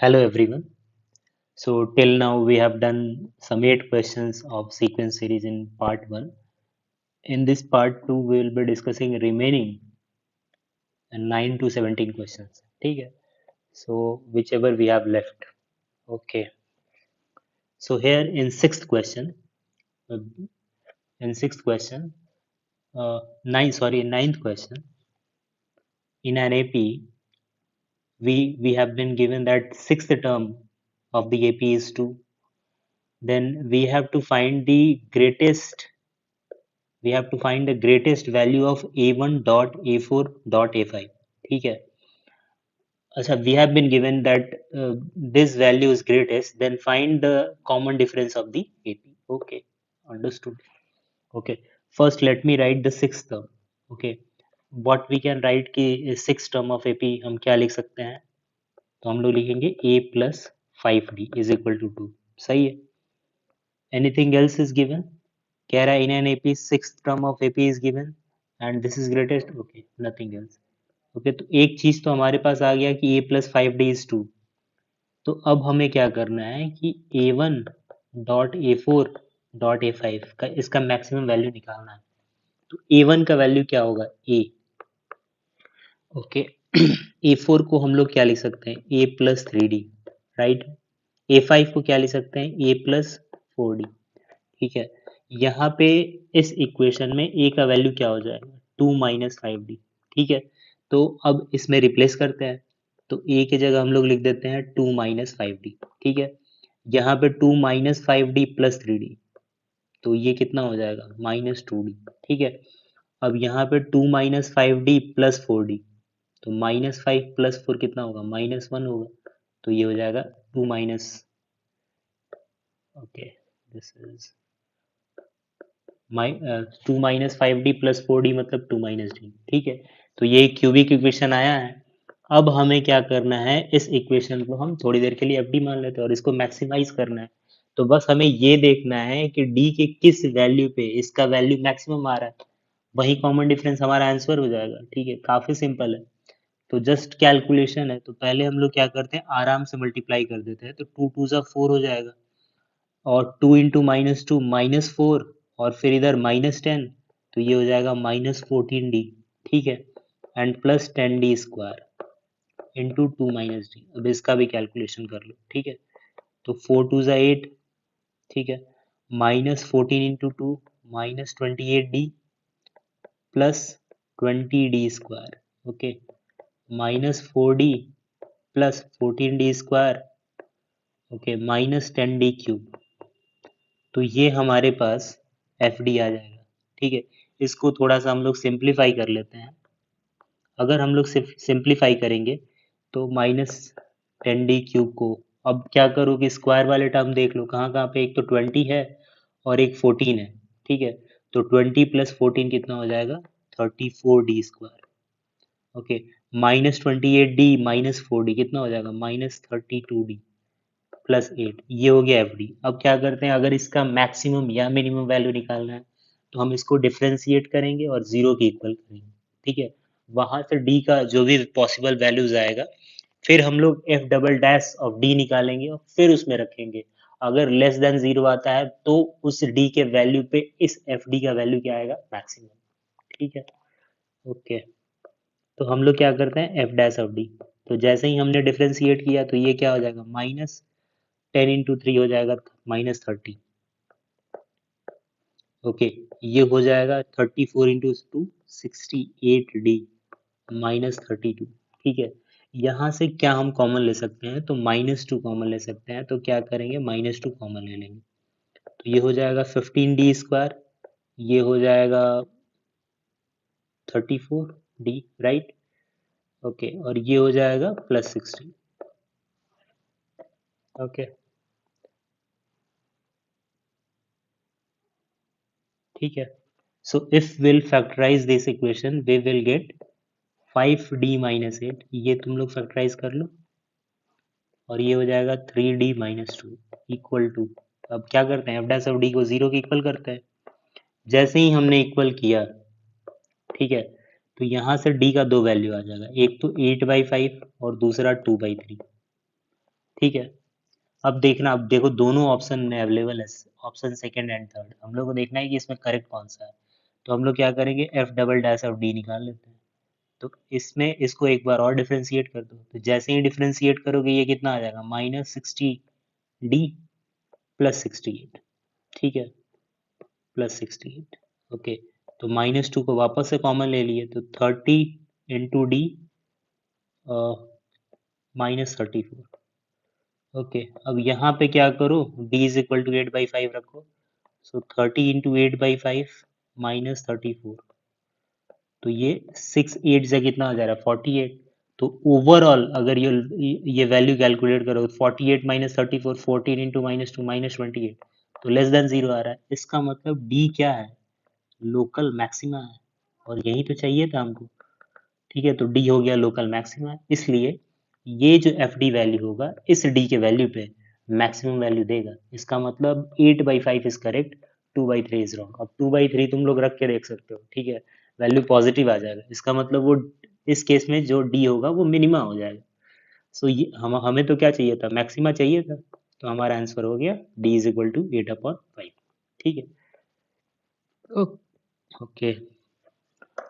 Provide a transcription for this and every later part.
Hello everyone. So till now we have done some 8 questions of sequence series in part 1. In this part 2 we will be discussing remaining 9 to 17 questions. ठीक है? So whichever we have left. Okay. So here in uh, sixth question, ninth question, in an AP we have been given that sixth term of the AP is 2. Then we have to find the greatest value of a1 dot a4 dot a5. ठीक है? अच्छा, we have been given that this value is greatest, then find the common difference of the AP. Okay, understood. Okay, first let me write the sixth term. Okay, what we can write कि sixth term of AP हम क्या लिख सकते हैं? तो हम लोग लिखेंगे a plus 5d is equal to 2. सही है? Anything else is given? कह रहा है in an AP sixth term of AP is given and this is greatest. Okay, nothing else. Okay, तो एक चीज तो हमारे पास आ गया कि a प्लस 5d is 2. तो अब हमें क्या करना है कि a1 dot a4 dot a5 का इसका मैक्सिमम वैल्यू निकालना है. तो a1 का वैल्यू क्या होगा? a. ओके, a4 को हम लोग क्या लिख सकते हैं? a plus 3d, right. a5 को क्या लिख सकते हैं? a plus 4d. ठीक है, यहाँ पे इस इक्वेशन में a का वैल्यू क्या हो जाएगा? 2 माइनस 5d. ठीक है, तो अब इसमें रिप्लेस करते हैं. तो a की जगह हम लोग लिख देते हैं 2 माइनस 5d. ठीक है, यहाँ पे 2 माइनस 5d प्लस 3d, तो ये कितना हो जाएगा? Minus 2d. ठीक है, अब यहाँ पे 2 माइनस 5d प्लस 4d, तो माइनस 5 प्लस 4 कितना होगा? माइनस 1 होगा. तो ये हो जाएगा 2 minus, okay, this is 2 minus 5d plus 4d मतलब 2 माइनस डी. ठीक है, तो ये क्यूबिक इक्वेशन आया है. अब हमें क्या करना है? इस इक्वेशन को हम थोड़ी देर के लिए एफ डी मान लेते हैं और इसको मैक्सिमाइज करना है. तो बस हमें ये देखना है कि डी के किस वैल्यू पे इसका वैल्यू मैक्सिमम आ रहा है, वही कॉमन डिफरेंस हमारा आंसर हो जाएगा. ठीक है, काफी सिंपल है. तो जस्ट कैलकुलेशन है, तो पहले हम लोग क्या करते हैं? आराम से मल्टीप्लाई कर देते हैं. तो 2 टू ज़ा 4 हो जाएगा, और 2 इंटू माइनस 2 माइनस 4, और फिर इधर माइनस 10, तो ये हो जाएगा माइनस 14d. ठीक है, and plus 10d² into 2 minus D. अब इसका भी कैलकुलेशन कर लो. ठीक है, तो 4 टू ज़ा 8. ठीक है, minus 14 into 2 minus 28d plus 20d². Okay, minus 4d plus 14d², okay, minus 10d³. तो ये हमारे पास एफ डी आ जाएगा. ठीक है, इसको थोड़ा सा हम लोग सिंप्लीफाई कर लेते हैं. अगर हम लोग सिंप्लीफाई करेंगे तो माइनस 10d³ को, अब क्या करो कि स्क्वायर वाले टर्म देख लो कहाँ कहाँ पे. एक तो 20 है और एक 14 है. ठीक है, तो 20 प्लस 14 कितना हो जाएगा? 34d². Okay, minus 28d minus 4d कितना हो जाएगा? Minus 32d plus 8. ये हो गया एफ डी. अब क्या करते हैं? अगर इसका मैक्सिमम या मिनिमम वैल्यू निकालना है तो हम इसको डिफ्रेंशिएट करेंगे और जीरो के इक्वल करेंगे. ठीक है, वहां से डी का जो भी पॉसिबल वैल्यूज आएगा, फिर हम लोग F double dash of D निकालेंगे और फिर उसमें रखेंगे. अगर लेस देन जीरो आता है तो उस डी के वैल्यू पे इस एफ डी का वैल्यू क्या आएगा? मैक्सिमम. ठीक है, ओके. तो हम लोग क्या करते हैं? F dash of D. तो जैसे ही हमने डिफ्रेंशिएट किया तो ये क्या हो जाएगा? माइनस 10 इंटू 3 हो जाएगा माइनस 30. ओके, ये हो जाएगा 34 इंटू 2 68d माइनस 32. ठीक है, यहाँ से क्या हम कॉमन ले सकते हैं? तो -2 कॉमन ले सकते हैं. तो क्या करेंगे? -2 कॉमन ले लेंगे. तो ये हो जाएगा 15d², ये हो जाएगा 34d, राइट. ओके, और ये हो जाएगा प्लस 16. ओके, ठीक है. So if will factorize this equation we will get 5d minus 8. ये तुम लोग फैक्टराइज कर लो, और ये हो जाएगा 3d माइनस 2 इक्वल टू. अब क्या करते हैं? एफ डैश ऑफ डी को जीरो के इक्वल करते हैं. जैसे ही हमने इक्वल किया, ठीक है, तो यहाँ से डी का दो वैल्यू आ जाएगा. एक तो 8/5 और दूसरा 2/3. ठीक है। अब देखना, अब देखो दोनों ऑप्शन में अवेलेबल है, ऑप्शन सेकंड एंड थर्ड, हम लोग को देखना है कि इसमें करेक्ट कौन सा है। तो हम लोग क्या करेंगे, F double dash of D निकाल लेते हैं। तो इसमें इसको एक बार और डिफ्रेंशिएट कर दो, तो जैसे ही डिफ्रेंशिएट करोगे ये कितना आ जाएगा, -60D प्लस 68। ठीक है, +68। ओके, तो -2 को वापस से कॉमन ले लिए, तो 30 इंटू डी -34। ओके, अब यहाँ पे क्या करो, d इज इक्वल टू 8/5 रखो। सो 30 इंटू 8/5 -34, तो ये 6 8 से कितना आ जा रहा है, 48। तो ओवरऑल अगर ये वैल्यू कैलकुलेट करो, 48 -34, 14 इंटू -2 -28, तो लेस देन 0 आ रहा है। इसका मतलब डी क्या है, लोकल मैक्सिमा है, और यही तो चाहिए था हमको। ठीक है, तो डी हो गया लोकल मैक्सिमा, इसलिए ये जो एफ डी वैल्यू होगा इस डी के वैल्यू पे मैक्सिमम वैल्यू देगा। इसका मतलब 8/5 इज करेक्ट, 2/3 इज रॉन्ग। अब 2/3 तुम लोग रख के देख सकते हो, ठीक है, वैल्यू पॉजिटिव आ जाएगा, इसका मतलब वो इस केस में जो डी होगा वो मिनिमा हो जाएगा। सो ये हमें तो क्या चाहिए था, मैक्सिमा चाहिए था, तो हमारा आंसर हो गया डी इज इक्वल टू 8/5। ठीक है, okay,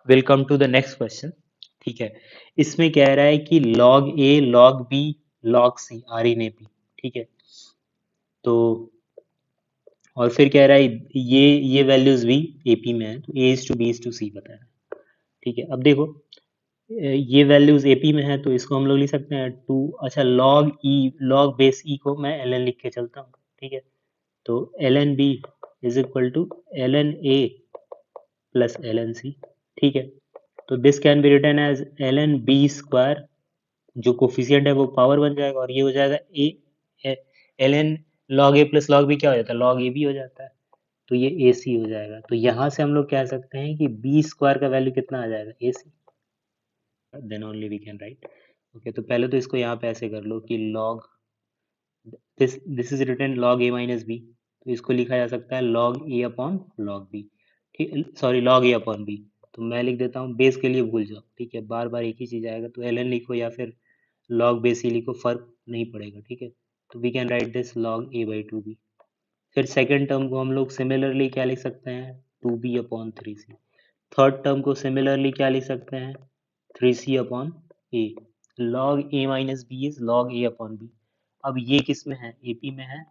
welcome to the next question. ठीक है, इसमें कह रहा है कि log a log b log c are in A P. ठीक है, तो और फिर कह रहा है ये वैल्यूज भी एपी में है, तो a is to b is to c बताया। ठीक है, अब देखो ये वैल्यूज एपी में है, तो इसको हम लोग लिख सकते हैं टू, अच्छा log e log बेस ई को मैं एल एन लिख के चलता हूँ। ठीक है, तो L N B is equal to L N A plus L N C. ठीक है, तो this can be written as L N B square, जो कोफिशियंट है वो पावर बन जाएगा, और ये हो जाएगा A L N log A plus log B क्या हो जाता है, लॉग ए बी हो जाता है, तो ये ए सी हो जाएगा। तो यहाँ से हम लोग कह सकते हैं कि बी स्क्वायर का वैल्यू कितना आ जाएगा, a c, then only we can write. Okay, तो पहले तो इसको यहाँ पे ऐसे कर लो कि log this is written log A minus B, तो इसको लिखा जा सकता है log A upon log B. ठीक, sorry log A upon B. तो मैं लिख देता हूँ, बेस के लिए भूल जाओ, ठीक है, बार बार एक ही चीज़ आएगा, तो एल एन लिखो या फिर लॉग बेस ही लिखो, फर्क नहीं पड़ेगा। ठीक है, तो we can write this log A by two B. फिर सेकेंड टर्म को हम लोग सिमिलरली क्या लिख सकते हैं, 2b/3c। थर्ड टर्म को सिमिलरली क्या लिख सकते हैं, 3c/a। Log A minus B is log A upon B. अब ये किस में है, एपी में है।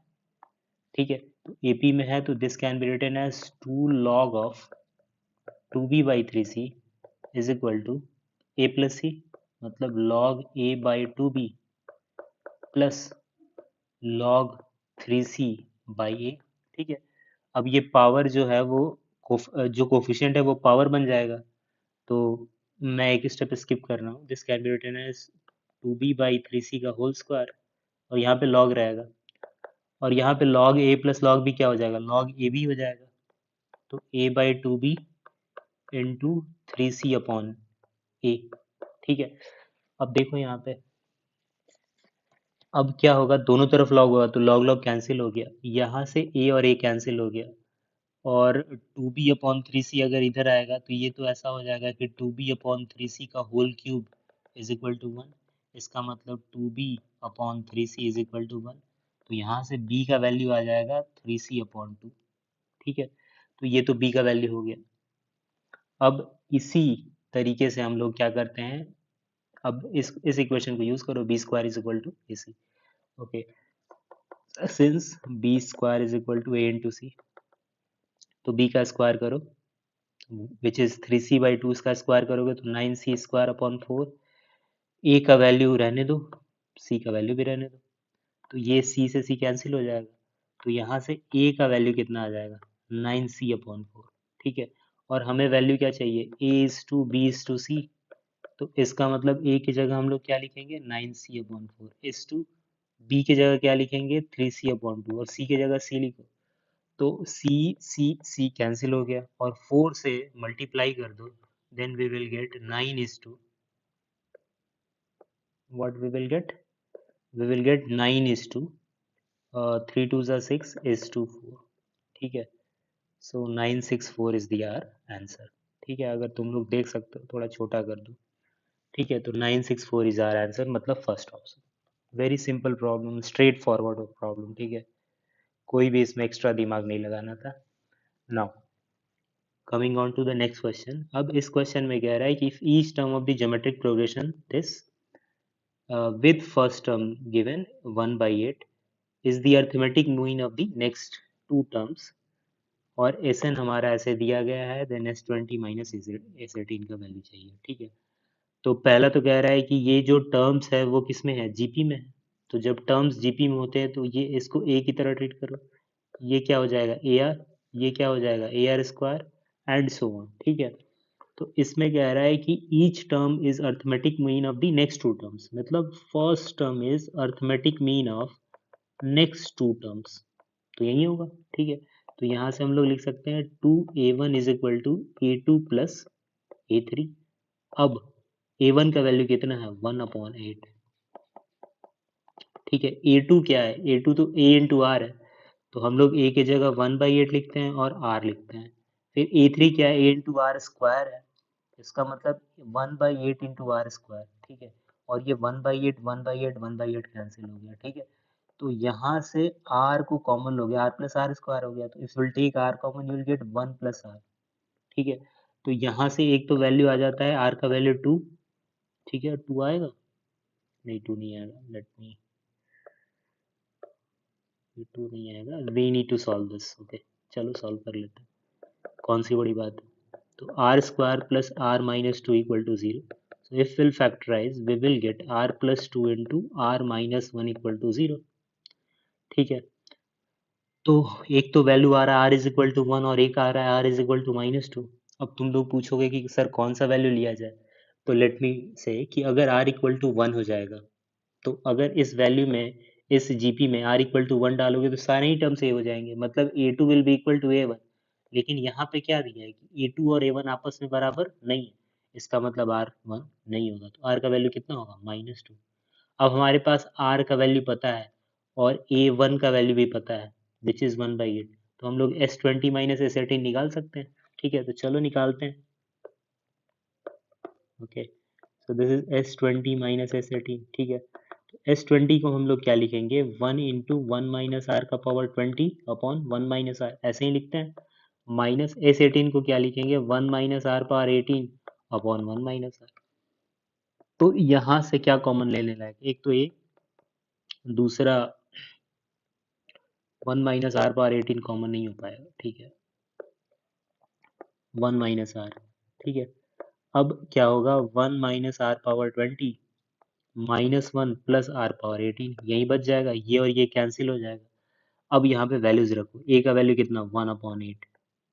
ठीक है, तो एपी में है, तो this can be written as 2 log of 2b/3c is equal to a plus c, मतलब log a by 2b plus log 3c by a. ठीक है, अब ये पावर जो है वो जो कोफिशिएंट है वो पावर बन जाएगा, तो मैं एक स्टेप स्किप कर रहा हूँ, this can be written as 2b/3c का होल स्क्वायर, और यहाँ पे log रहेगा, और यहाँ पे log a plus log b क्या हो जाएगा, log a b हो जाएगा, तो a/2b इंटू 3c/a। ठीक है, अब देखो यहाँ पे, अब क्या होगा, दोनों तरफ log होगा, तो log log कैंसिल हो गया, यहाँ से a और a कैंसिल हो गया, और 2b/3c अगर इधर आएगा तो ये तो ऐसा हो जाएगा कि 2b/3c का whole cube is equal to 1। इसका मतलब 2b/3c इज इक्वल टू 1, तो यहाँ से b का वैल्यू आ जाएगा 3c/2। ठीक है, तो ये तो b का वैल्यू हो गया। अब इसी तरीके से हम लोग क्या करते हैं, अब इस इक्वेशन को यूज करो, b square is equal to a c. Okay, since b square is equal to a into c, तो बी का स्क्वायर करो, विच इज 3c/2, इसका स्क्वायर करोगे तो 9c² अपॉन 4। ए का वैल्यू रहने दो, सी का वैल्यू भी रहने दो, तो ये सी से सी कैंसिल हो जाएगा, तो यहाँ से ए का वैल्यू कितना आ जाएगा, 9c/4। ठीक है, और हमें वैल्यू क्या चाहिए, a is to b is to c, तो इसका मतलब ए की जगह हम लोग क्या लिखेंगे, 9c/4 इज टू बी की जगह क्या लिखेंगे, 3c/2, और सी की जगह सी लिखो, तो सी सी सी कैंसिल हो गया, और 4 से मल्टीप्लाई कर दो, then we will get 9 is to what we will get, we will get 9 is to 3 2 ज़ा 6 इज टू 4। ठीक है, so 964 is the our answer. ठीक है, अगर तुम लोग देख सकते हो थोड़ा छोटा कर दो। ठीक है, तो 964 इज आर आंसर, मतलब first option. Very simple problem, straight forward problem, ठीक है, कोई भी इसमें एक्स्ट्रा दिमाग नहीं लगाना था. Now coming on to the next question. अब इस क्वेश्चन में कह रहा है कि if each term of the geometric progression this with first term given 1/8 is the arithmetic mean of the next two terms, और Sn हमारा ऐसे दिया गया है, देन S20 माइनस S18 का वैल्यू चाहिए. ठीक है, तो पहला तो कह रहा है कि ये जो टर्म्स है वो किस में है, जीपी में है. तो जब टर्म्स जीपी में होते हैं तो ये इसको ए की तरह ट्रीट करो. ये क्या हो जाएगा ए आर, ये क्या हो जाएगा a r square and so on. ठीक है, तो इसमें कह रहा है कि each term is arithmetic mean of the next two terms, मतलब first term is arithmetic mean of next two terms, तो यही होगा. ठीक है, तो यहाँ से हम लोग लिख सकते हैं 2a1 is equal to a2 plus a3. अब a1 का वैल्यू कितना है 1/8. ठीक है, a2 क्या है, a2 तो a इंटू आर है, तो हम लोग a की जगह 1/8 लिखते हैं और r लिखते हैं. फिर a3 क्या है, a इंटू आर स्क्वायर है, इसका मतलब 1/8 इंटू आर स्क्वायर. ठीक है, और ये 1/8 1/8 1/8 कैंसिल हो गया. ठीक है, तो यहाँ से r को कॉमन हो गया, r प्लस आर स्क्वायर हो गया, तो if will take r common you will get 1 plus R. ठीक है, तो यहाँ से एक तो वैल्यू आ जाता है r का वैल्यू 2. ठीक है, 2 आएगा, नहीं 2 नहीं आएगा, लेट मी, 2 नहीं आएगा, we need to solve this. Okay, चलो सॉल्व कर लेते हैं, कौन सी बड़ी बात है. तो R square plus R minus 2 equal to 0. So if we'll factorize, we will get r plus 2 into r minus 1 equal to 0. ठीक है, तो एक तो वैल्यू आ रहा है r इज इक्वल टू 1 और एक आ रहा है r इज इक्वल टू -2. अब तुम लोग पूछोगे कि सर कौन सा वैल्यू लिया जाए, तो लेट मी से कि अगर r इक्वल टू 1 हो जाएगा, तो अगर इस वैल्यू में, इस जीपी में r इक्वल टू 1 डालोगे तो सारे ही टर्म सेव हो जाएंगे, मतलब a2 will be equal to a1. लेकिन यहाँ पे क्या दिया है कि a2 और a1 आपस में बराबर नहीं है, इसका मतलब r1 नहीं होगा, तो r का वैल्यू कितना होगा -2. अब हमारे पास r का वैल्यू पता है और a1 का वैल्यू भी पता है विच इज 1/8, तो हम लोग S20 माइनस S18 निकाल सकते हैं. ठीक है, तो चलो निकालते हैं. Okay, so this is S20 minus S18. ठीक है, तो S20 को हम लोग क्या लिखेंगे, 1 इंटू 1 माइनस आर का पावर 20 अपॉन 1 माइनस आर, ऐसे ही लिखते हैं. माइनस S18 को क्या लिखेंगे, 1 minus R power 18 upon 1 minus R. तो यहाँ से क्या कॉमन लेने लायक, एक तो ये, दूसरा 1 माइनस आर पावर 18 कॉमन नहीं हो पाएगा. ठीक है, 1 माइनस आर. ठीक है, अब क्या होगा, 1 minus R power 20 minus 1 plus R power 18, यही बच जाएगा, ये और ये कैंसिल हो जाएगा. अब यहाँ पे वैल्यूज रखो, ए का वैल्यू कितना 1/8,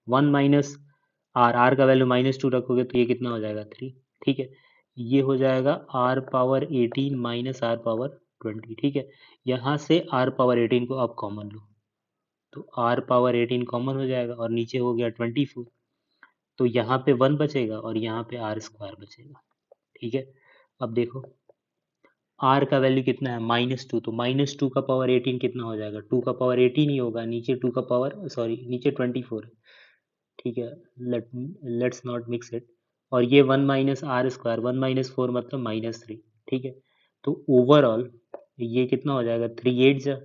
1 माइनस आर, आर का वैल्यू -2 रखोगे तो ये कितना हो जाएगा 3. ठीक है, ये हो जाएगा R power 18 minus R power 20. ठीक है, यहाँ से आर पावर 18 को अब कॉमन लो, तो आर पावर 18 कॉमन हो जाएगा और नीचे हो गया 24, तो यहाँ पे 1 बचेगा और यहाँ पे आर स्क्वायर बचेगा. ठीक है, अब देखो आर का वैल्यू कितना है -2, तो -2 का पावर 18 कितना हो जाएगा, 2 का पावर 18 ही होगा, नीचे 2 का पावर, सॉरी नीचे 24 है. ठीक है, लेट्स नॉट मिक्स इट. और ये 1 माइनस आर स्क्वायर, 1 माइनस 4 मतलब -3. ठीक है, तो ओवरऑल ये कितना हो जाएगा, 3 8 जा.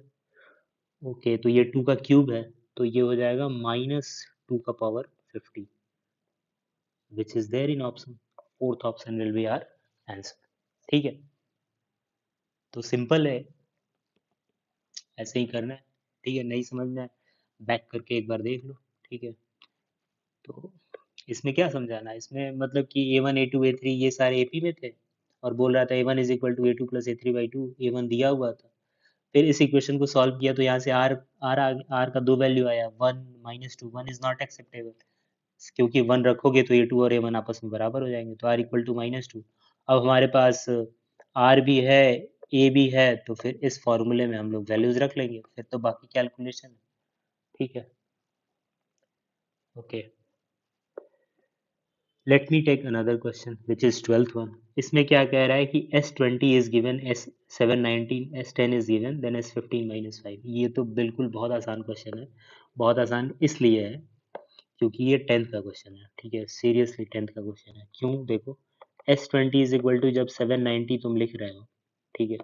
ओके, तो ये 2 का क्यूब है, तो ये हो जाएगा -2 का power 50, which is there in option. Fourth option will be our answer. ठीक है, तो सिंपल है, ऐसे ही करना है. ठीक है, नहीं समझना है बैक करके एक बार देख लो. ठीक है, तो इसमें क्या समझाना है, इसमें मतलब कि a1 a2 a3 ये सारे AP में थे, और बोल रहा था a1 is equal to a2 plus a3/2, a1 दिया हुआ था. फिर इस इक्वेशन को सॉल्व किया तो यहाँ से r का दो वैल्यू आया, 1 -2, 1 इज नॉट एक्सेप्टेबल, क्योंकि 1 रखोगे तो a2 और a1 आपस में बराबर हो जाएंगे, तो r इक्वल टू -2. अब हमारे पास r भी है, a भी है, तो फिर इस फॉर्मूले में हम लोग वैल्यूज रख लेंगे, फिर तो बाकी कैलकुलेशन. ठीक है, okay, let me take another question which is 12th one. इसमें क्या कह रहा है कि S20 is given, S719, S10 is given, then S15 - 5. ये तो बिल्कुल बहुत आसान क्वेश्चन है. बहुत आसान इसलिए है क्योंकि ये 10th का क्वेश्चन है. ठीक है, सीरियसली 10th का क्वेश्चन है. क्यों, देखो S20 इज इक्वल टू, जब 790 तुम लिख रहे हो, ठीक है,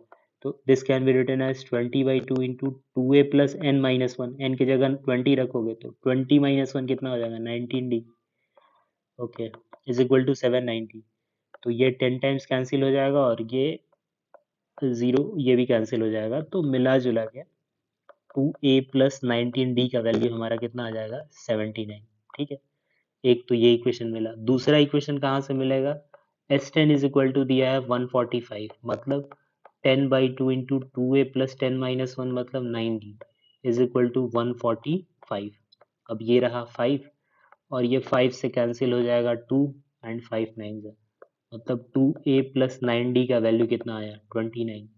तो this can be written as 20/2 into 2a plus n minus one, N की जगह 20 रखोगे तो 20 माइनस वन कितना हो जाएगा 19d, okay, is equal to 790। तो ये 10 टाइम्स कैंसिल हो जाएगा और ये 0 ये भी कैंसिल हो जाएगा, तो मिला जुला के 2a प्लस 19d का वैल्यू हमारा कितना आ जाएगा 79। ठीक है, एक तो ये इक्वेशन मिला। दूसरा इक्वेशन कहाँ से मिलेगा, S10 इज इक्वल टू दिया है 145, मतलब 10/2 into 2a plus 10 minus one मतलब 9d इज इक्वल टू 145। अब ये रहा 5 और ये 5 से कैंसिल हो जाएगा 2 एंड 5 9 जा, मतलब 2a प्लस 9d का वैल्यू कितना आया 29।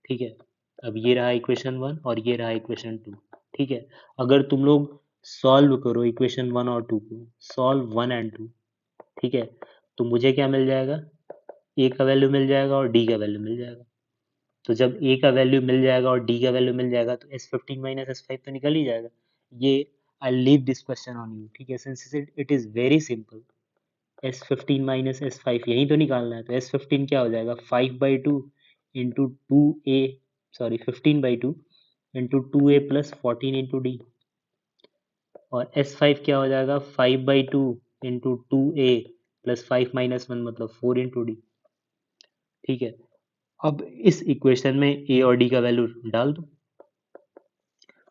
ठीक है, अब ये रहा इक्वेशन 1 और ये रहा इक्वेशन 2। ठीक है, अगर तुम लोग सॉल्व करो इक्वेशन 1 और 2 को, सॉल्व 1 एंड 2, ठीक है, तो मुझे क्या मिल जाएगा, ए का वैल्यू मिल जाएगा और डी का वैल्यू मिल जाएगा। तो जब ए का वैल्यू मिल जाएगा और डी का वैल्यू मिल जाएगा तो S15 माइनस S5 तो निकल ही जाएगा। ये I leave this question on you, ठीक है, since it is very simple. S15 minus S5 यही तो निकालना है, तो S15 क्या हो जाएगा 5/2 into 2a, sorry 15/2 into 2a plus 14 into D, और S5 क्या हो जाएगा 5/2 into 2a plus 5 minus one मतलब 4 इंटू डी। ठीक है, अब इस इक्वेशन में ए और डी का वैल्यू डाल दो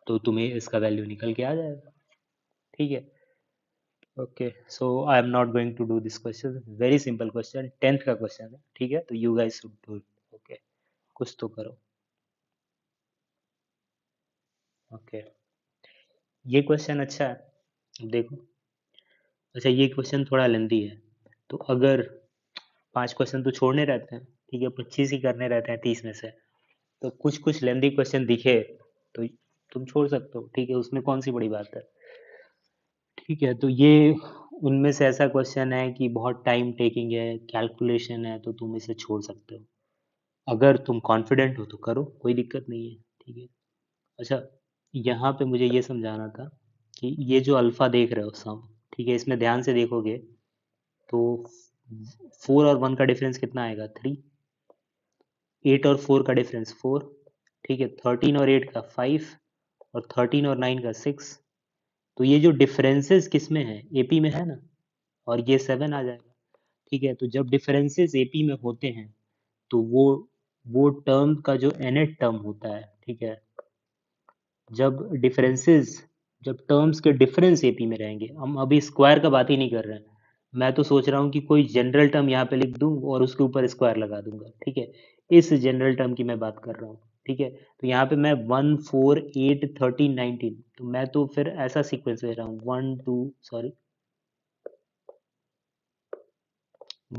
तो तुम्हें इसका वैल्यू निकल के आ जाएगा। ठीक है, okay, so I am not going to do this question, very simple question, 10th का क्वेश्चन है। ठीक है, तो you guys should do it. Okay, कुछ तो करो। ओके, ये क्वेश्चन अच्छा है, अब देखो। अच्छा, ये क्वेश्चन थोड़ा लेंदी है, तो अगर 5 क्वेश्चन तो छोड़ने रहते हैं, ठीक है, 25 ही करने रहते हैं 30 में से, तो कुछ कुछ लेंदी क्वेश्चन दिखे तो तुम छोड़ सकते हो, ठीक है, उसमें कौन सी बड़ी बात है। ठीक है, तो ये उनमें से ऐसा क्वेश्चन है कि बहुत टाइम टेकिंग है, कैलकुलेशन है, तो तुम इसे छोड़ सकते हो। अगर तुम कॉन्फिडेंट हो तो करो, कोई दिक्कत नहीं है। ठीक है, अच्छा, यहाँ पे मुझे ये समझाना था कि ये जो अल्फा देख रहे हो सम, ठीक है, इसमें ध्यान से देखोगे तो 4 और 1 का डिफरेंस कितना आएगा 3, 8 और 4 का डिफरेंस 4, ठीक है, 13 और 8 का 5 और 13 और 9 का 6। तो ये जो डिफरेंसेस किस में है, एपी में है ना, और ये 7 आ जाएगा। ठीक है, तो जब डिफरेंसेस एपी में होते हैं तो वो टर्म का जो nth टर्म होता है, ठीक है, जब डिफरेंसेस, जब टर्म्स के डिफरेंस एपी में रहेंगे, हम अभी स्क्वायर का बात ही नहीं कर रहे हैं, मैं तो सोच रहा हूँ कि कोई जनरल टर्म यहाँ पे लिख दूँ और उसके ऊपर स्क्वायर लगा दूंगा। ठीक है, इस जनरल टर्म की मैं बात कर रहा हूँ। ठीक है, तो यहाँ पे मैं 1 4 8 13 19, तो मैं तो फिर ऐसा सीक्वेंस ले रहा हूँ 1 2 सॉरी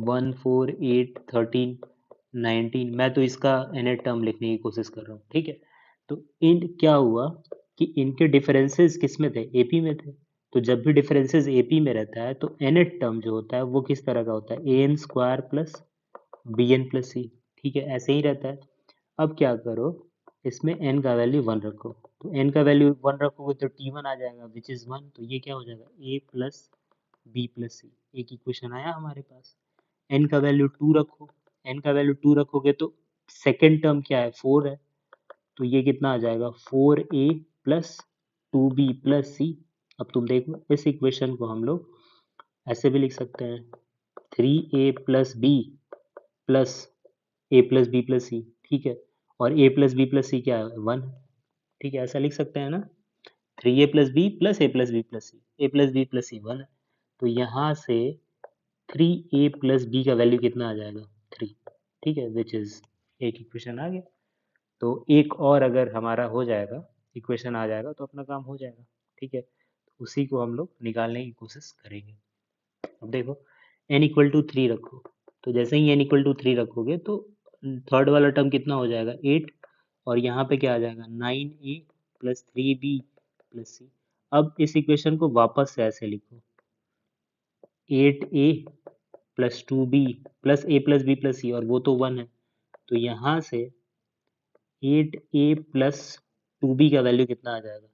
1 4 8 13 19, मैं तो इसका nth टर्म लिखने की कोशिश कर रहा हूँ। ठीक है, तो इन क्या हुआ कि इनके डिफरेंसेस किस में थे, एपी में थे। तो जब भी डिफरेंसेस एपी में रहता है तो nth टर्म जो होता है वो किस तरह का होता है, an square plus b n plus c. ठीक है, ऐसे ही रहता है। अब क्या करो, इसमें n का वैल्यू 1 रखो, तो n का वैल्यू 1 रखोगे तो t1 आ जाएगा विच इज 1, तो ये क्या हो जाएगा a प्लस बी प्लस सी। एक इक्वेशन आया हमारे पास। n का वैल्यू 2 रखो, n का वैल्यू 2 रखोगे तो सेकेंड टर्म क्या है 4 है, तो ये कितना आ जाएगा 4a प्लस 2b प्लस सी। अब तुम देखो इस इक्वेशन को हम लोग ऐसे भी लिख सकते हैं 3a प्लस बी प्लस ए प्लस बी प्लस सी। ठीक है, और ए प्लस बी प्लस सी क्या है 1। ठीक है, ऐसा लिख सकते हैं ना, 3a प्लस बी प्लस ए प्लस बी प्लस सी, ए प्लस बी प्लस सी 1 है, तो यहाँ से 3a प्लस बी का वैल्यू कितना आ जाएगा 3। ठीक है, विच इज एक इक्वेशन आ गया। तो एक और अगर हमारा हो जाएगा, इक्वेशन आ जाएगा तो अपना काम हो जाएगा। ठीक है, तो उसी को हम लोग निकालने की कोशिश करेंगे। अब देखो n इक्वल टू 3 रखो, तो जैसे ही n इक्वल टू 3 रखोगे तो थर्ड वाला टर्म कितना हो जाएगा 8, और यहाँ पे क्या आ जाएगा 9a प्लस 3b प्लस सी। अब इस इक्वेशन को वापस से ऐसे लिखो 8a plus 2b plus a plus b plus c, और वो तो 1 है, तो यहाँ से 8a प्लस 2b का वैल्यू कितना आ जाएगा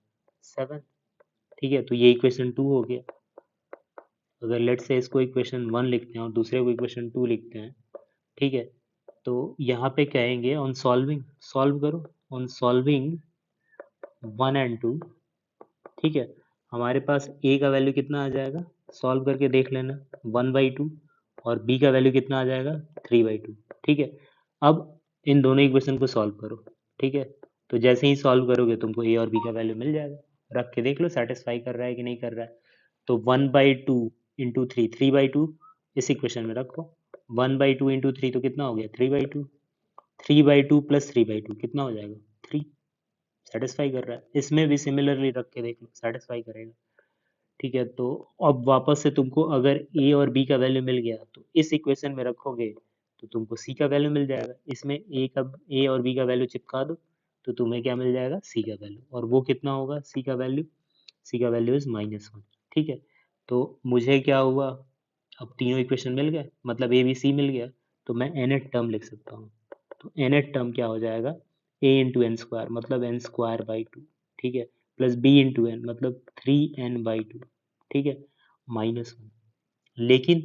7। ठीक है, तो ये इक्वेशन 2 हो गया। अगर लेट से इसको इक्वेशन 1 लिखते हैं और दूसरे को इक्वेशन 2 लिखते हैं, ठीक है, तो यहाँ पे कहेंगे ऑन सॉल्विंग, सॉल्व करो, ऑन सॉल्विंग 1 and 2, ठीक है, हमारे पास a का वैल्यू कितना आ जाएगा, सॉल्व करके देख लेना 1/2, और b का वैल्यू कितना आ जाएगा 3/2, ठीक है। अब इन दोनों इक्वेशन को सॉल्व करो, ठीक है, तो जैसे ही सॉल्व करोगे तुमको a और b का वैल्यू मिल जाएगा, रख के देख लो सेटिस्फाई कर रहा है कि नहीं कर रहा है। तो 1/2 इंटू 3/2 इस इक्वेशन में रखो, 1/2 इंटू 3 तो कितना हो गया 3/2, 3/2 प्लस 3/2 कितना हो जाएगा 3, सेटिस्फाई कर रहा है। इसमें भी सिमिलरली रख के देख लो सेटिस्फाई करेगा, ठीक है। तो अब वापस से तुमको अगर ए और बी का वैल्यू मिल गया तो इस इक्वेशन में रखोगे तो तुमको सी का वैल्यू मिल जाएगा, इसमें ए और बी का वैल्यू चिपका दो तो तुम्हें क्या मिल जाएगा सी का वैल्यू, और वो कितना होगा सी का वैल्यू, सी का वैल्यू इज -1, ठीक है। तो मुझे क्या हुआ, अब तीनों इक्वेशन मिल गए, मतलब ए बी सी मिल गया, तो मैं nth टर्म लिख सकता हूँ। तो nth टर्म क्या हो जाएगा a इंटू एन स्क्वायर मतलब n²/2, ठीक है, प्लस b इंटू एन मतलब 3n/2, ठीक है, -1। लेकिन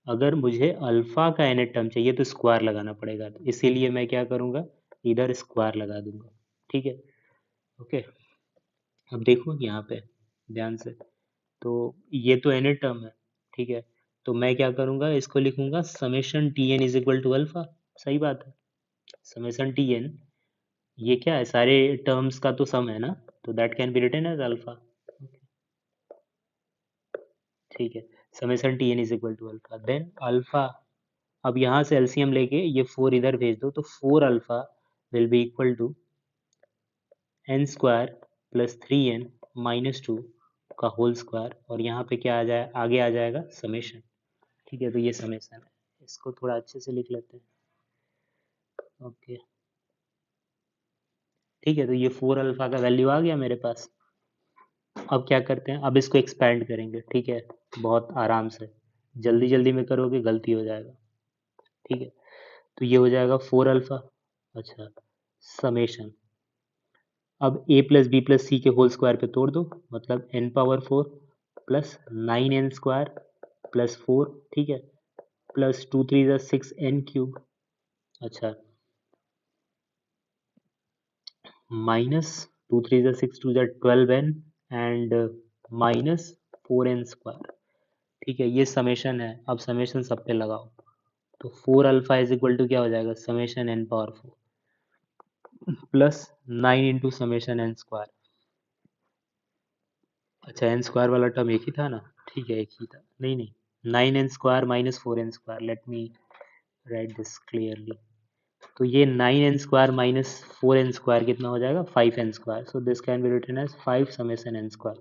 अगर मुझे अल्फा का nth टर्म चाहिए तो स्क्वायर लगाना पड़ेगा, तो इसीलिए मैं क्या करूँगा, इधर स्क्वायर लगा दूंगा, ठीक है। ओके, अब देखो यहाँ पे ध्यान से, तो ये तो nth टर्म है, ठीक है, तो मैं क्या करूँगा, इसको लिखूंगा summation T N is equal to alpha, सही बात है, समेशन टी एन, ये क्या है सारे टर्म्स का तो सम है ना, तो that can be written as alpha, ठीक है, summation T N is equal to alpha, then alpha, अब यहाँ से एलसीएम लेके ये 4 इधर भेज दो, तो 4 alpha will be equal to n² plus 3n-2 का होल स्क्वायर, और यहाँ पे क्या आ जाए, आगे आ जाएगा समेशन, ठीक है। तो ये समेशन है, इसको थोड़ा अच्छे से लिख लेते हैं, ओके, ठीक है। तो ये 4 अल्फा का वैल्यू आ गया मेरे पास। अब क्या करते हैं, अब इसको एक्सपैंड करेंगे, ठीक है, बहुत आराम से, जल्दी जल्दी में करोगे गलती हो जाएगा, ठीक है। तो ये हो जाएगा 4 अल्फा, अच्छा, समेशन, अब a प्लस बी प्लस सी के होल स्क्वायर पे तोड़ दो, मतलब n⁴ प्लस 9n² प्लस 4, ठीक है, प्लस 2 3 6n³, अच्छा, minus 2 3 6 2 12n and minus 4n², ठीक है, ये समेशन है। अब समेशन सब पे लगाओ, तो 4 अल्फा इज इक्वल टू क्या हो जाएगा summation n⁴ plus 9 into summation n², अच्छा n² वाला टर्म एक ही था ना, ठीक है एक ही था, नहीं नहीं 9n² minus 4n², let me write this clearly, तो ये 9n² माइनस 4n² कितना हो जाएगा 5n², so this can be written as 5 summation n²,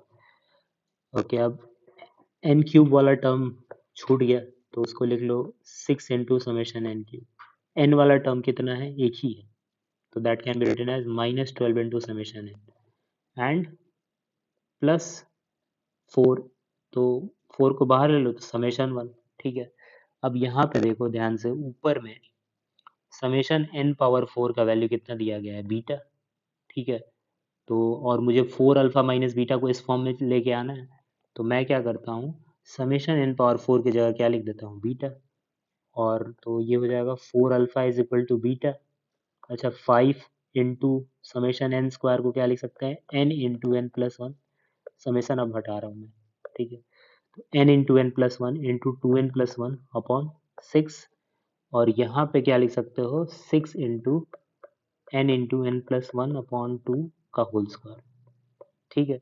okay. अब n³ वाला टर्म छूट गया, तो उसको लिख लो 6 इंटू समेशन n³, n वाला टर्म कितना है एक ही है, तो that can be written as -12 into summation n and plus 4, तो 4 को बाहर ले लो तो समेशन 1, ठीक है। अब यहाँ पे देखो ध्यान से, ऊपर में समेशन n⁴ का वैल्यू कितना दिया गया है बीटा, ठीक है, तो और मुझे 4 अल्फा माइनस बीटा को इस फॉर्म में लेके आना है, तो मैं क्या करता हूँ समेशन n⁴ की जगह क्या लिख देता हूँ बीटा, और तो ये हो जाएगा 4 alpha is equal to beta, अच्छा 5 इंटू समेशन n² को क्या लिख सकते हैं n into N plus 1, summation अब हटा रहा हूँ मैं, ठीक है, तो n into N plus 1 into 2n plus 1 upon 6, और यहाँ पे क्या लिख सकते हो 6 into N into N plus 1 upon 2 का होल स्क्वायर, ठीक है,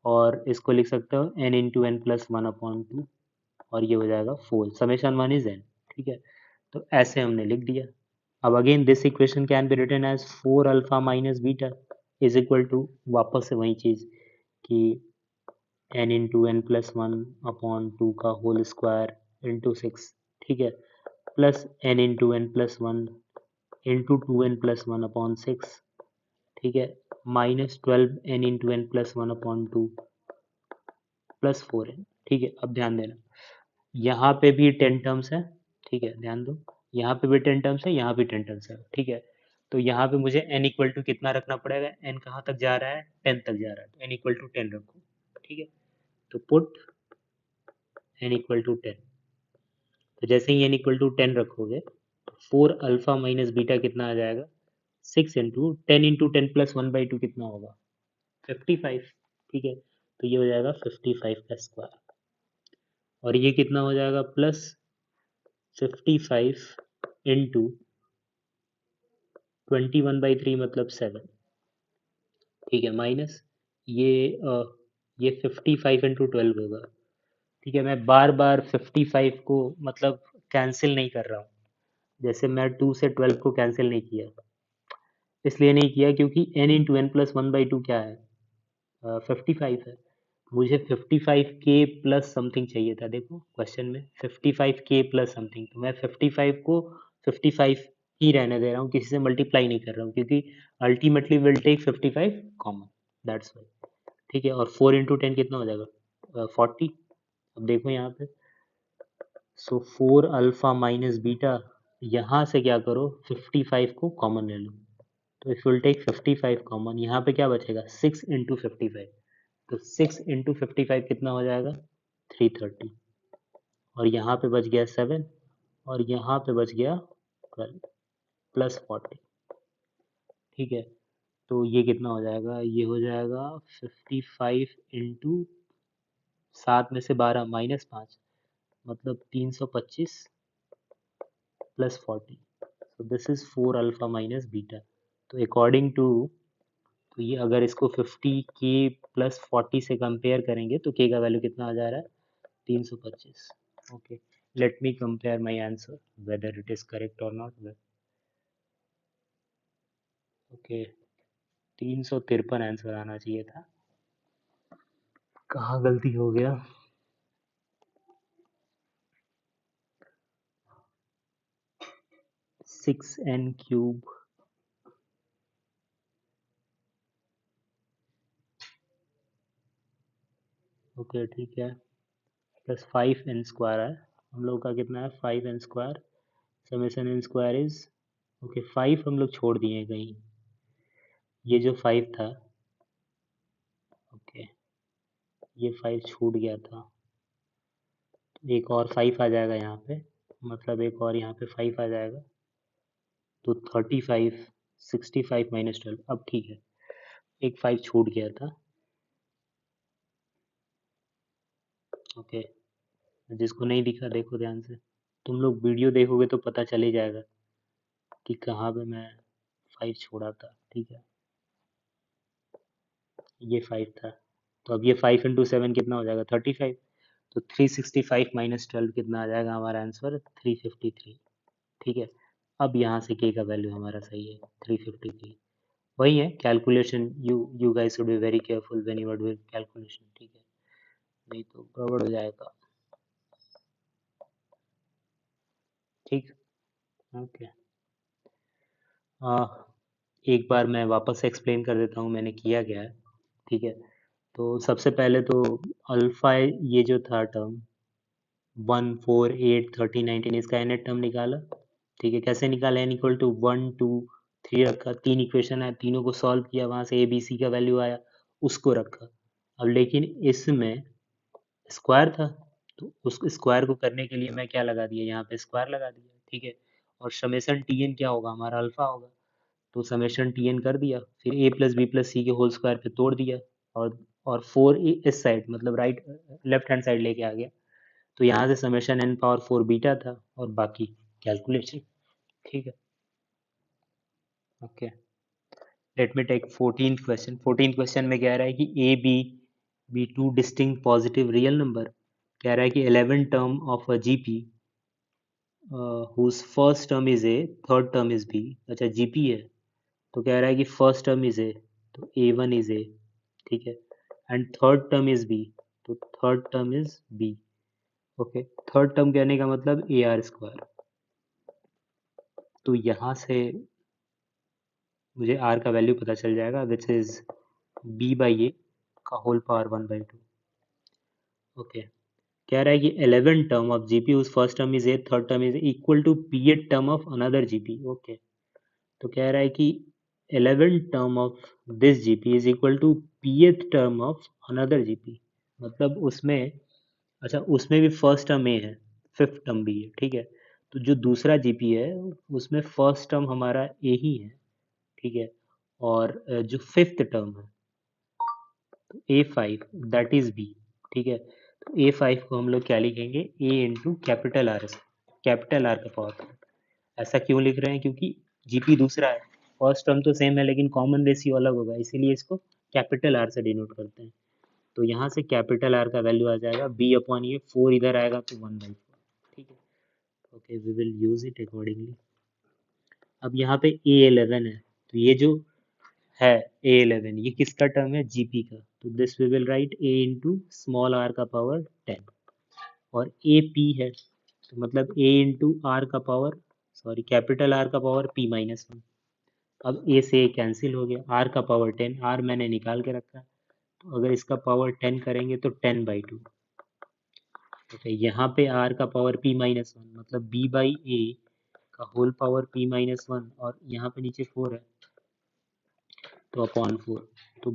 और इसको लिख सकते हो n into N plus 1 upon 2, और ये हो जाएगा 4, समेशन 1 इज n, ठीक है। तो ऐसे हमने लिख दिया। अब again this equation can be written as 4 alpha minus beta is equal to, वापस से वही चीज़ कि n into N plus 1 upon 2 का होल स्क्वायर इंटू 6, ठीक है, plus n into N plus 1 into 2n plus 1 upon 6, ठीक है, -12n into N plus 1 upon 2 plus 4n, ठीक है। अब ध्यान देना, यहाँ पे भी 10 टर्म्स है, ठीक है, ध्यान दो, यहाँ पे भी 10 टर्म्स है, यहाँ भी 10 टर्म्स है, ठीक है। तो यहाँ पे मुझे n इक्वल टू कितना रखना पड़ेगा, n कहाँ तक जा रहा है 10 तक जा रहा है, तो n इक्वल टू 10 रखो, ठीक है, तो पुट n इक्वल टू 10, तो जैसे ही n इक्वल टू 10 रखोगे, 4 अल्फा माइनस बीटा कितना आ जाएगा 6 इंटू 10 प्लस 1/2 कितना होगा 55। ठीक है, तो ये हो जाएगा 55 का स्क्वायर, और ये कितना हो जाएगा प्लस 55 इंटू 21/3 मतलब 7। ठीक है, माइनस ये 55 इंटू 12 होगा। ठीक है, मैं बार बार 55 को मतलब कैंसिल नहीं कर रहा हूँ, जैसे मैं 2 से 12 को कैंसिल नहीं किया, इसलिए नहीं किया क्योंकि n इंटू एन प्लस 1/2 क्या है 55 है। मुझे 55k प्लस समथिंग चाहिए था, देखो क्वेश्चन में 55k प्लस समथिंग, तो मैं 55 को 55 ही रहने दे रहा हूँ, किसी से मल्टीप्लाई नहीं कर रहा हूँ, क्योंकि ultimately will take 55 common, that's why. ठीक है, और 4 इंटू 10 कितना हो जाएगा 40। अब देखो यहाँ पे, सो 4 अल्फा माइनस बीटा, यहाँ से क्या करो 55 को कॉमन ले लो, तो इफ विल टेक 55 कॉमन, यहाँ पे क्या बचेगा 6 इंटू 55, तो 6 इंटू 55 कितना हो जाएगा 330, और यहाँ पे बच गया 7, और यहाँ पे बच गया 12 प्लस 40। ठीक है, तो ये कितना हो जाएगा, ये हो जाएगा 55 इंटू 7 में से 12 माइनस 5 मतलब 325 plus 40, so this is 4 alpha minus beta. तो अकॉर्डिंग टू, तो ये अगर इसको 50k प्लस 40 से कंपेयर करेंगे तो k का वैल्यू कितना आ जा रहा है 325। Okay, let me compare my answer whether it is correct और नॉट। ओके, 353 आंसर आना चाहिए था, कहाँ गलती हो गया। 6n³ ओके ठीक है, प्लस 5n² है, हम लोग का कितना है 5n², summation n square is okay 5 हम लोग छोड़ दिए कहीं, ये जो 5 था, ओके ये 5 छूट गया था, तो एक और 5 आ जाएगा यहाँ पे, मतलब एक और यहाँ पे 5 आ जाएगा, तो 35 65 माइनस 12, अब ठीक है, एक 5 छूट गया था। ओके, जिसको नहीं दिखा देखो ध्यान से, तुम लोग वीडियो देखोगे तो पता चल ही जाएगा कि कहाँ पे मैं 5 छोड़ा था। ठीक है, ये 5 था, तो अब ये 5 इंटू 7 कितना हो जाएगा 35, तो 365 माइनस 12 कितना आ जाएगा हमारा आंसर 353। ठीक है, अब यहाँ से k का वैल्यू हमारा सही है 353, वही है calculation, you guys should be very careful when you are doing calculation. ठीक है, नहीं तो गड़बड़ हो जाएगा। ठीक, ओके, एक बार मैं वापस एक्सप्लेन कर देता हूँ मैंने किया क्या है। ठीक है, तो सबसे पहले तो अल्फा, ये जो था टर्म 1 4 8 13 19, इसका nth टर्म निकाला। ठीक है, कैसे निकाला, n इक्वल टू 1 2 3 रखा, 3 इक्वेशन है, तीनों को सॉल्व किया, वहां से a b c का वैल्यू आया, उसको रखा। अब लेकिन इसमें स्क्वायर था, तो उस स्क्वायर को करने के लिए मैं क्या लगा दिया, यहाँ पे स्क्वायर लगा दिया। ठीक है, और समेसन टी एन क्या होगा हमारा अल्फा होगा, तो समेशन टी एन कर दिया, फिर ए प्लस बी प्लस सी के होल स्क्वायर पे तोड़ दिया, और 4 इस साइड मतलब राइट लेफ्ट हैंड साइड लेके आ गया, तो यहाँ से समेशन n पावर 4 बीटा था, और बाकी कैलकुलेशन। ठीक है, okay, let me take 14th question. 14th question में कह रहा है कि a b be two distinct positive real number, कह रहा है कि 11 term of a GP whose first term is a, third term is b, अच्छा जीपी है, तो कह रहा है कि फर्स्ट टर्म इज ए, तो a1 इज ए, ठीक है, and third term is b, तो third term is b. Okay, third term कहने का मतलब ए आर स्क्वायर, तो यहाँ से मुझे आर का वैल्यू पता चल जाएगा, विच इज बी बाई ए का होल पावर 1/2। ओके, कह रहा है कि 11 टर्म ऑफ जीपी उस first term is a, third term is equal to pth term of another GP. Okay, तो कह रहा है कि 11 term of this GP is equal to pth term of another GP, मतलब उसमें, अच्छा उसमें भी फर्स्ट टर्म ए है, फिफ्थ टर्म बी है। ठीक है, तो जो दूसरा जीपी है उसमें फर्स्ट टर्म हमारा ए ही है, ठीक है, और जो फिफ्थ टर्म है A5 दैट इज बी, ठीक है। तो A5 को हम लोग क्या लिखेंगे, A into capital R, capital R का पावर। ऐसा क्यों लिख रहे हैं, क्योंकि जीपी दूसरा है, फर्स्ट टर्म तो सेम है लेकिन कॉमन रेशियो अलग होगा, इसीलिए इसको कैपिटल आर से डिनोट करते हैं। तो यहाँ से कैपिटल आर का वैल्यू आ जाएगा बी अपॉन ये, 4 इधर आएगा तो 1/4, ठीक है। Okay, we will use it accordingly. अब यहाँ पे A11 है, तो ये जो है A11 ये किसका टर्म है, जीपी का, तो this we will write A into small r का पावर 10, और ए पी है तो मतलब A इंटू आर का पावर, सॉरी कैपिटल आर का पावर P-1। अब ए से ए कैंसिल हो गया, आर का पावर 10, आर मैंने निकाल के रखा है, तो अगर इसका पावर 10 करेंगे तो 10/2। ओके, यहाँ पे आर का पावर P-1 मतलब B/A का होल पावर P-1, और यहाँ पे नीचे 4 है तो अपॉन 4, तो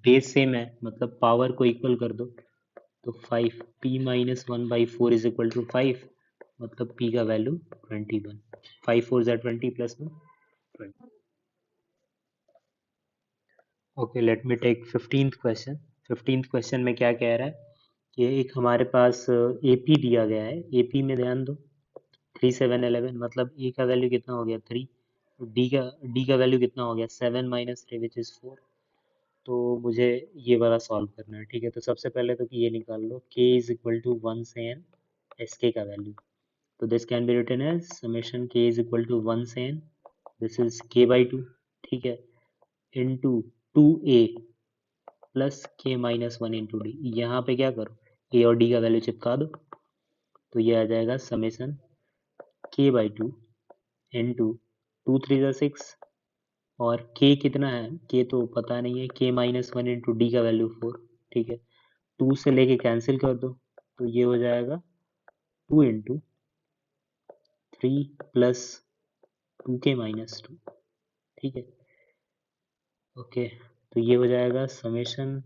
बेस सेम है मतलब पावर को इक्वल कर दो, तो 5 P-1/4 इज इक्वल टू 5, मतलब P का value 21, 5 4 20 plus 1 20। Okay, let me take 15th question. 15th question में क्या कह रहा है कि एक हमारे पास एपी दिया गया है, एपी में ध्यान दो 3 7 11, मतलब ए का वैल्यू कितना हो गया 3, डी का वैल्यू कितना हो गया 7 माइनस 3 विच इज 4। तो मुझे ये वाला सॉल्व करना है, ठीक है। तो सबसे पहले तो कि ये निकाल लो k इज इक्वल टू 1 से n एस के का वैल्यू, तो this can be written as summation k is equal to 1 से n, दिस इज k/2, ठीक है, into 2a plus k-1 into D. यहाँ पे क्या करो, ए और डी का वैल्यू चिपका दो, तो ये आ जाएगा समेसन k/2 इंटू 2 3 6, और k कितना है, k तो पता नहीं है, k-1 इंटू डी का वैल्यू 4, ठीक है। 2 से लेके कैंसिल कर दो, तो ये हो जाएगा 2 इंटू 3 प्लस 2k-2, ठीक है। ओके, तो ये हो जाएगा summation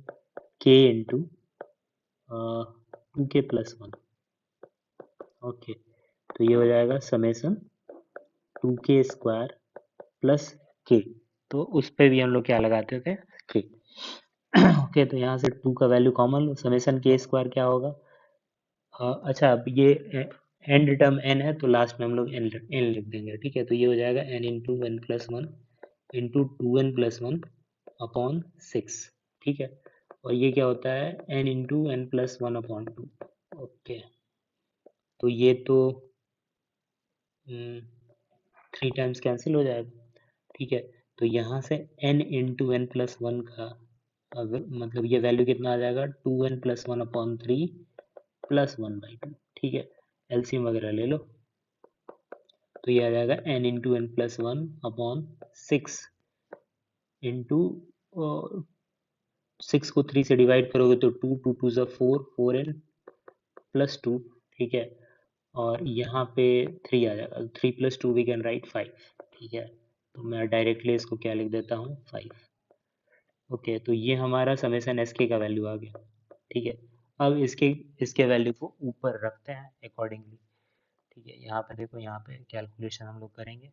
k into 2k+1, okay, तो ये हो जाएगा समेसन 2k² प्लस k, तो उस पर भी हम लोग क्या लगाते थे k। ओके, तो यहाँ से 2 का वैल्यू कॉमन लो, समेसन k² क्या होगा, अच्छा अब ये एंड टर्म n है तो लास्ट में हम लोग n लिख देंगे, ठीक है। तो ये हो जाएगा n into n+1 into 2n+1 upon 6, ठीक है, और ये क्या होता है n into n+1 upon 2। Okay, तो ये तो 3 टाइम्स कैंसिल हो जाएगा, ठीक है। तो यहाँ से n इंटू n+1 का मतलब ये वैल्यू कितना आ जाएगा 2n+1 अपॉन 3 प्लस 1/2, ठीक है। एलसीएम वगैरह ले लो, तो ये आ जाएगा n into n+1 upon 6 into 6 को 3 से डिवाइड करोगे तो 2 2 2 ज़ा 4 4n प्लस 2, ठीक है, और यहाँ पे 3 आ जाएगा, 3 + 2 वी कैन राइट 5, ठीक है। तो मैं डायरेक्टली इसको क्या लिख देता हूँ 5। ओके, तो ये हमारा समेसन एस के का वैल्यू आ गया, ठीक है। अब इसके वैल्यू को ऊपर रखते हैं अकॉर्डिंगली, ठीक है। यहाँ पे देखो, यहाँ पे कैलकुलेशन हम लोग करेंगे,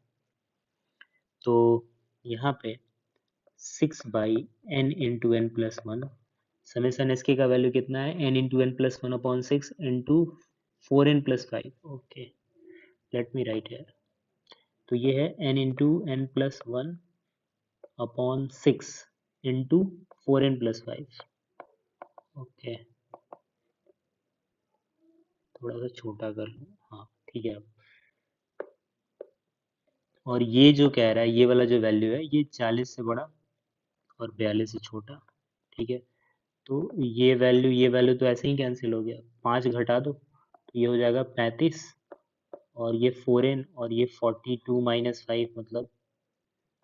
तो यहाँ पे 6/n into n+1, summation S k का वैल्यू कितना है n into n+1 upon 6 into 4n+5, okay, let me right here. तो ये है n into n+1 upon 6 into 4n+5, okay, थोड़ा सा छोटा कर लूँ, हाँ ठीक है। और ये जो कह रहा है ये वाला जो वैल्यू है ये 40 से बड़ा और 42 से छोटा, ठीक है। तो ये वैल्यू तो ऐसे ही कैंसिल हो गया, 5 घटा दो तो ये हो जाएगा 35, और ये 4n और ये 42 माइनस 5 मतलब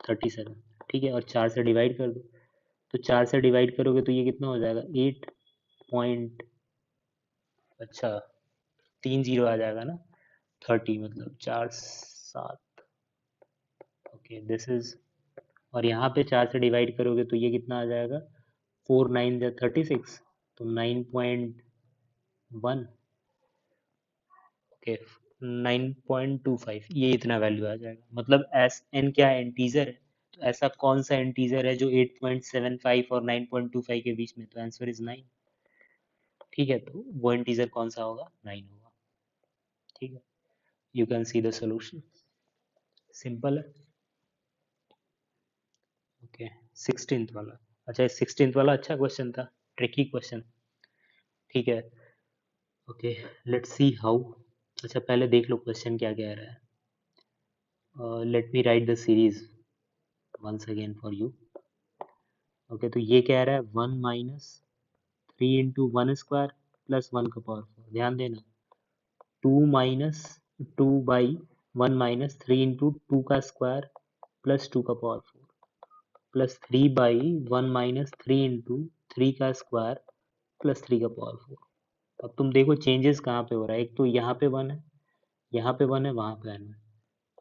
37, ठीक है, और 4 से डिवाइड कर दो, तो 4 से डिवाइड करोगे तो ये कितना हो जाएगा 8 पॉइंट, अच्छा 3 0 आ जाएगा ना, 30 मतलब 4 7, ओके दिस इज, और यहाँ पे 4 से डिवाइड करोगे तो ये कितना आ जाएगा 4 9 या 36, तो 9.1, ओके 9.25, ये इतना वैल्यू आ जाएगा। मतलब एस एन क्या है, इंटीजर है, तो ऐसा कौन सा इंटीजर है जो 8.75 और 9.25 के बीच में, तो आंसर इज 9। ठीक है, तो वो इंटीजर कौन सा होगा, 9 होगा। ठीक है, you can see the solution, simple है। ओके, 16th वाला, अच्छा 16th वाला अच्छा क्वेश्चन था, ट्रिकी क्वेश्चन। ठीक है, ओके, लेट्स सी हाउ। अच्छा पहले देख लो क्वेश्चन क्या कह रहा है। Let me write the series once again for you. Okay, तो ये कह रहा है 1 - 3 × 1² प्लस 1⁴। ध्यान देना, 2 - 1 - 3 × 2 का स्क्वायर प्लस 2⁴ प्लस 3/1 - 3 × 3 का स्क्वायर प्लस 3⁴। अब तुम देखो चेंजेस कहाँ पे हो रहा है, एक तो यहाँ पे 1 है, यहाँ पे 1 है, वहाँ पे 1 है।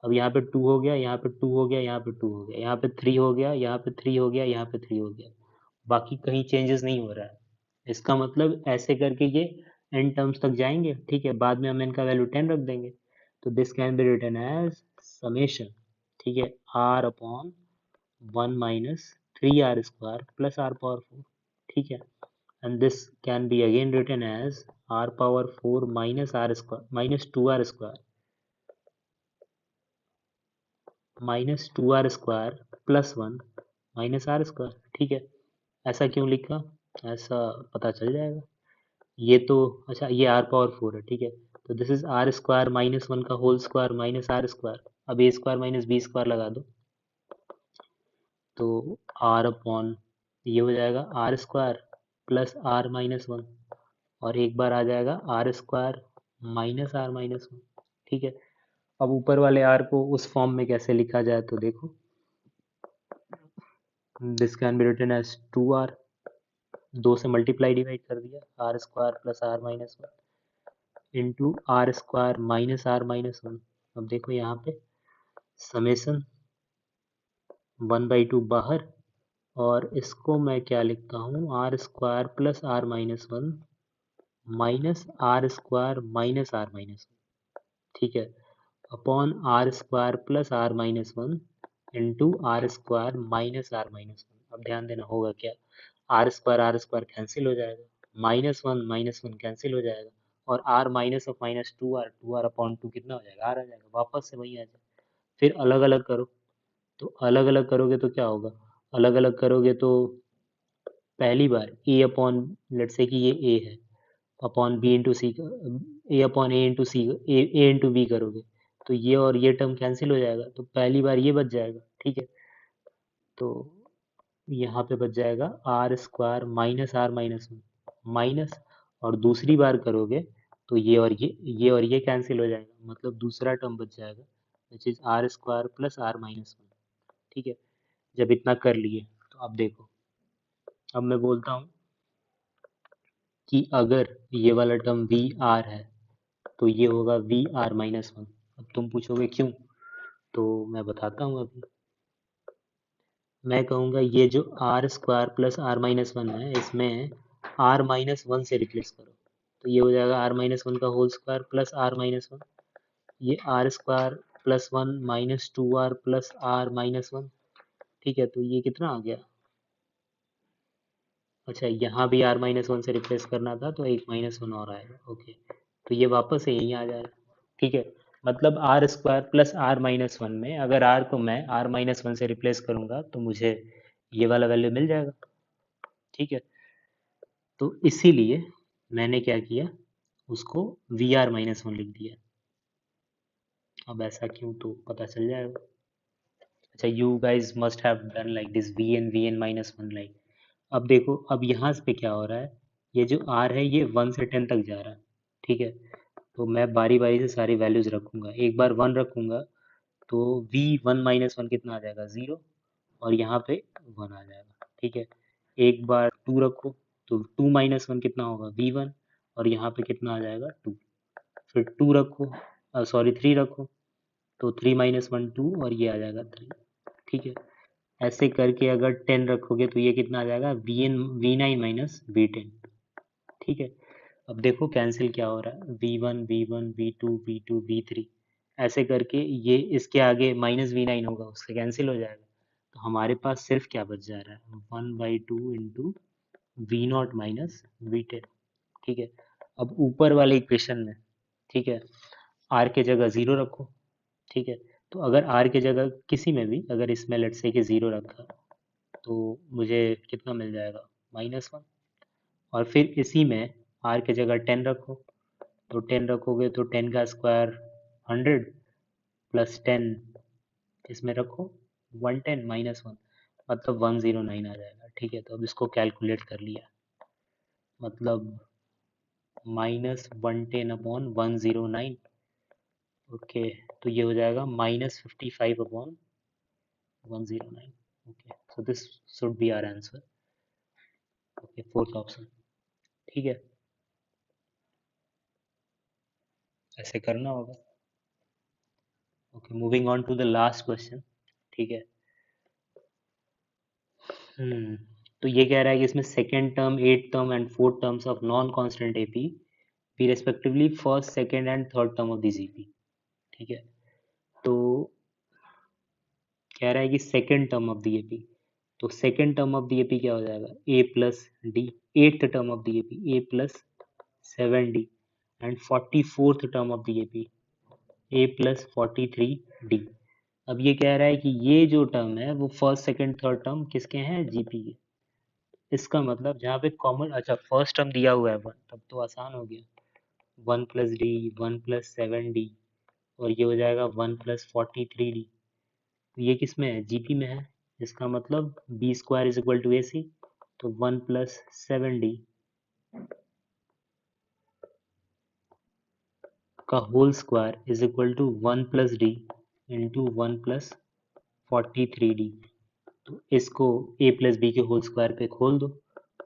अब यहाँ पे 2 हो गया, यहाँ पे 2 हो गया, यहाँ पे 2 हो गया, यहाँ पे 3 हो गया, यहाँ पे 3 हो गया, यहाँ पे 3 हो गया, बाकी कहीं चेंजेस नहीं हो रहा है। इसका मतलब ऐसे करके ये एन टर्म्स तक जाएंगे। ठीक है, बाद में हम इनका वैल्यू 10 रख देंगे, तो this can be written as summation. ठीक है, r upon 1 - 3r² plus r⁴। ठीक है, and this can be again written as r⁴ minus r² minus 2r² minus 2r² plus 1 minus r²। ठीक है, ऐसा क्यों लिखा, ऐसा पता चल जाएगा। ये तो अच्छा, ये r⁴ है। ठीक है, तो दिस इज r² - 1 का होल स्क्वायर माइनस r²। अब a² - b² लगा दो, तो r अपॉन ये हो जाएगा r² प्लस r - 1, और एक बार आ जाएगा r² माइनस r - 1। ठीक है, अब ऊपर वाले r को उस फॉर्म में कैसे लिखा जाए, तो देखो this can be written as 2r, 2 से मल्टीप्लाई डिवाइड कर दिया, r² plus r - 1 into r² minus r - 1। अब देखो यहाँ पे समेसन 1/2 बाहर, और इसको मैं क्या लिखता हूँ, r² plus r - 1 minus r² minus r - 1। ठीक है, upon r² plus r - 1 into r² minus r - 1। अब ध्यान देना होगा क्या, r² कैंसिल हो जाएगा, -1 कैंसिल हो जाएगा, और r minus of minus 2r upon 2 कितना हो जाएगा, r आ जाएगा, वापस से वही आ जाएगा। फिर अलग अलग करो, तो अलग अलग करोगे तो क्या होगा, अलग अलग करोगे तो पहली बार a अपॉन, लेट से कि ये a है, upon b into c, a upon a into c, a into b करोगे, तो ये और ये टर्म कैंसिल हो जाएगा, तो पहली बार ये बच जाएगा। ठीक है, तो यहाँ पे बच जाएगा r² माइनस r - 1 माइनस, और दूसरी बार करोगे तो ये और ये कैंसिल हो जाएगा, मतलब दूसरा टर्म बच जाएगा which is r² plus r - 1। ठीक है, जब इतना कर लिए तो अब देखो, अब मैं बोलता हूँ कि अगर ये वाला टर्म वी आर है तो ये होगा वी आर माइनस 1। अब तुम पूछोगे क्यों, तो मैं बताता हूँ। अभी मैं कहूँगा ये जो r² प्लस r - 1 है, इसमें r - 1 से रिप्लेस करो, तो ये हो जाएगा r - 1 का होल स्क्वायर प्लस r - 1, ये r² plus 1 minus 2r plus r - 1। ठीक है, तो ये कितना आ गया, अच्छा यहाँ भी r - 1 से रिप्लेस करना था, तो एक -1 और आएगा। ओके, तो ये वापस से यहीं आ जाएगा। ठीक है, मतलब r² प्लस r - 1 में अगर r को मैं r - 1 से रिप्लेस करूंगा तो मुझे ये वाला वैल्यू मिल जाएगा। ठीक है, तो इसीलिए मैंने क्या किया, उसको Vr - 1 लिख दिया। अब ऐसा क्यों, तो पता चल जाएगा। अच्छा, you guys must have done like this Vn -1 like. अब देखो, अब यहाँ पे क्या हो रहा है, ये जो r है ये 1 से 10 तक जा रहा है। ठीक है, तो मैं बारी बारी से सारी वैल्यूज रखूंगा, एक बार 1 रखूंगा तो V1 - 1 कितना आ जाएगा, 0, और यहाँ पे 1 आ जाएगा। ठीक है, एक बार 2 रखो तो 2 - 1 कितना होगा, V1, और यहाँ पे कितना आ जाएगा, 2। फिर 2 रखो, सॉरी 3 रखो, तो 3 - 1 2, और ये आ जाएगा 3। ठीक है, ऐसे करके अगर 10 रखोगे तो ये कितना आ जाएगा, V9 - V10। ठीक है, अब देखो कैंसिल क्या हो रहा है, v1 v1 v2 v2 v3 ऐसे करके ये इसके आगे माइनस v9 होगा, उससे कैंसिल हो जाएगा। तो हमारे पास सिर्फ क्या बच जा रहा है, 1/2 into we not minus v10। ठीक है, अब ऊपर वाले इक्वेशन में, ठीक है, r के जगह ज़ीरो रखो। ठीक है, तो अगर r के जगह किसी में भी अगर इसमें लेट्स से कि ज़ीरो रखा तो मुझे कितना मिल जाएगा, -1। और फिर इसी में r के जगह 10 रखो, तो 10 रखोगे तो 10 का स्क्वायर 100 प्लस 10 इसमें रखो 110 -1 मतलब 109 आ जाएगा। ठीक है, तो अब इसको कैलकुलेट कर लिया, मतलब -110/109। ओके, तो ये हो जाएगा -55/109। Okay, so this should be our answer. Okay, fourth option. ठीक है, ऐसे करना होगा। Okay, moving on to the last question. ठीक है, हम्म, तो ये कह रहा है कि इसमें second term, eight term and fourth terms of non constant AP be respectively first, second and third term of this AP. ठीक है, तो कह रहा है कि second term of the AP, तो second term of the AP क्या हो जाएगा, a plus d. Eighth term of the AP a plus 7d and 44th term of the AP a plus 43d। अब ये कह रहा है कि ये जो टर्म है वो फर्स्ट, सेकंड, थर्ड टर्म किसके हैं, जीपी के। इसका मतलब जहाँ पे कॉमन, अच्छा फर्स्ट टर्म दिया हुआ है वन, तब तो आसान हो गया, 1 + d 1 + 7d, और ये हो जाएगा 1 + 43d। तो ये किस में है, जीपी में है। इसका मतलब b² = ac, तो 1 + 7d का whole square = 1 + d into 1 + 43d। तो इसको a प्लस बी के होल स्क्वायर पे खोल दो,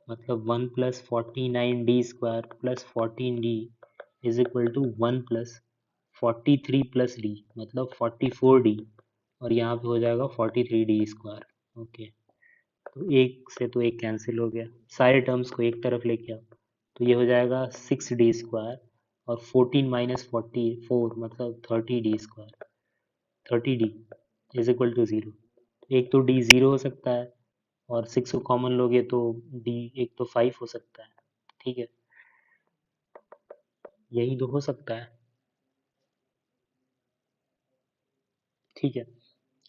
मतलब 1 + 49d² + 14d is equal to 1 + 43 + d मतलब 44d, और यहाँ पे हो जाएगा 43d²। ओके, तो एक से तो एक कैंसिल हो गया, सारे टर्म्स को एक तरफ लेके आओ, तो ये हो जाएगा 6d² और 14 - 44 मतलब 30d²। 30d is equal to 0। एक तो d 0 हो सकता है, और 6 को कॉमन लोगे तो d एक तो 5 हो सकता है। ठीक है, यही तो हो सकता है। ठीक है,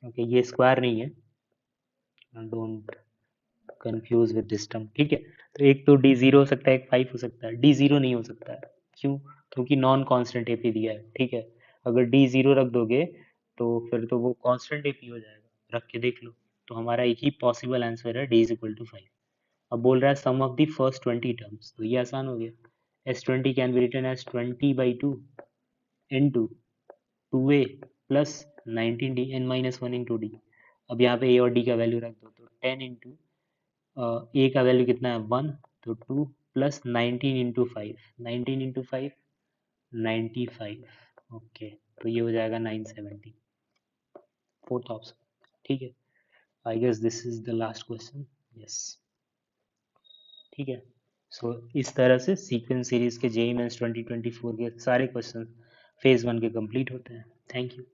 ओके, ये स्क्वायर नहीं है, don't confuse with this term. ठीक है, तो एक तो d 0 हो सकता है, एक 5 हो सकता है, d 0 नहीं हो सकता है। क्यों, क्योंकि नॉन कांस्टेंट एपी दिया है। ठीक है, अगर d 0 रख दोगे तो फिर तो वो कांस्टेंट एपी हो जाएगा, रख के देख लो। तो हमारा एक ही पॉसिबल आंसर है, d = 5। अब बोल रहा है sum of the first 20 terms, तो ये आसान हो गया, s20 can be written as 20/2 into 2a plus 19d n-1 into d. अब यहाँ पे a और d का वैल्यू रख दो, तो 10 इंटू a का वैल्यू कितना है 1, तो 2 प्लस 19 इंटू 5, 19 इंटू 5 95। ओके, तो ये हो जाएगा 970, फोर्थ ऑप्शन। ठीक है, I guess this is the last question. Yes, ठीक है। सो इस तरह से सीक्वेंस सीरीज के जेई मेंस 2024 के सारे क्वेश्चन फेज 1 के कंप्लीट होते हैं। Thank you.